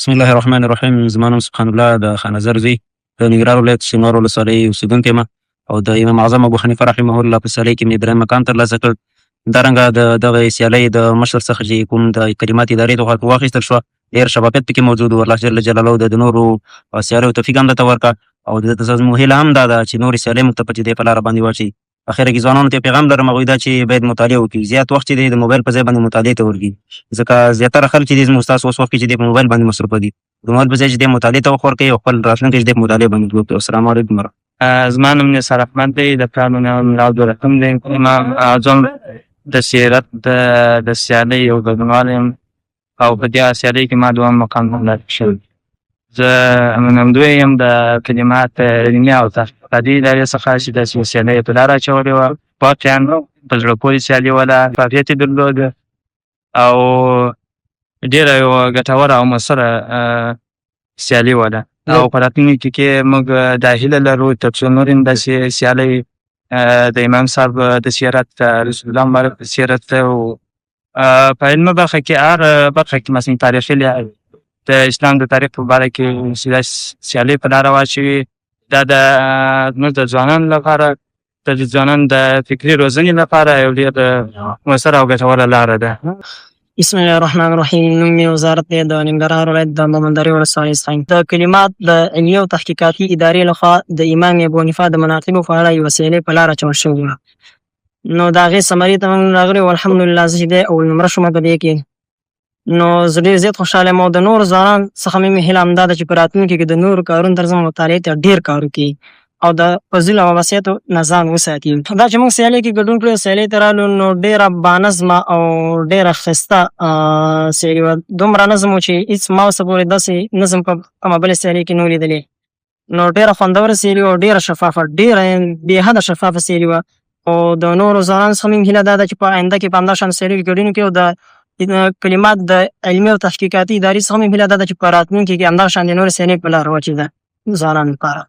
بسم الله الرحمن الرحیم. زما نوم سبحان الله د خانزر زوی د ننګرهار ولایت شینوار ولسوالۍ اوسېدونکی یم او د امام اعظم ابو حنیفه رحمه الله په سیالۍ کې مې درېیم مقام ترلاسه کړ. همدارنګه د دغه سیالۍ د مشر څخه چې کوم د کلمات ادارې لخوا واخیستل شوه، ډېر شفافیت پکې موجود و. الله جل جلاله د نورو سیالیو توفیق هم درته ورکړه او د ده زموږ هیله هم دا ده چې نورې سیالۍ موږ ته په دې په لاره باندې واچوي. اخره کې ځوانانو ته پیغام لرم هغوی دا چې باید مطالعه وکړي، زیات وخت چې دی د موبایل په ځای باندې مطالعې ته ورکړي، ځکه زیاتره خلک چې دی زموږ ستاسو اوس وخت کې چې دی په موبایل باندې مصروفه دي. د موبایل په ځای چې دی مطالعې ته وخت ورکوي او خپل راتلونکی چې دی په مطالعې باندې وکړي. السلام علیکم ورحمة. زما نوم نثار احمد دی، د پلار نوم یې عبدالرحیم دی. امام اعظم د سیرت د سیالۍ یو ګډونوال یم او په دې سیالۍ کې ما دویم مقام ترلاسه شوی. زه منندوی یم د کلمات علمي او تحقیقاتي ادارې څخه چې داسې یوه سیالۍ یې په لاره اچولې وه. واقعا په زړه پورې سیالي وله، شفافیت یې درلوده او ډېره یوه ګټوره او مؤثره سیالي وله او په راتلونکي کې موږ دا هیله لرو تر څو نور هم داسې سیالۍ د امام صاحب د سیرت، رسول الله مبارک د سیرت او په علمي برخه کې هر برخه کې مثلا تاریخي د اسلام د تاریخ په باره کې سیالۍ په لاره واچوي. دا زموږ د ځوانانو لپاره، د ځوانانو د فکري روزنې لپاره یو ډېر مؤثره او ګټوره لاره ده. بسم الله الرحمن الرحیم. نوم مې وزارت دی د ننګرهار ولایت د مومندرې ولسوالۍ څخه. د کلمات د علمي او تحقیقاتي ادارې لخوا د امام ابو حنیفه د مناقبو په اړه یوه سیالۍ په لاره اچول شوې وه. نو د هغې سمري ته موږ راغلي وو. الحمدلله زه چې دی اول نمره شومه په دې کې. نو زه ډېر زیات خوشحاله یم او د نورو ځوانانو څخه مې هیله همدا ده چې په راتلونکي کې د نورو کارونو تر څنګ مطالعې ته ډېر کار وکړي او د فضیل او وصیتو نه ځان وساتي. دا چې موږ سیالۍ کې ګډون کړی، سیالۍ ته رالو نو ډېره بانظمه او ډېره ښایسته سیالي وه. دومره نظم و چې هېڅ ما اوسه پورې داسې نظم په کومه بلې سیالۍ کې نه و لیدلی. نو ډېره خوندوره سیالي وه، ډېره شفافه، ډېره بېحده شفافه سیالي وه او د نورو ځوانانو څخه مې هیله دا ده چې په آینده کې په همدا شان سیالیو کې ګډون وکړي او د کلمات د علمي او تحقیقاتي ادارې څخه مې هیله دا ده چې په راتلونکي کې همدا شان د نورې سیالۍ په لاره واچوي د ځوانانو لپاره.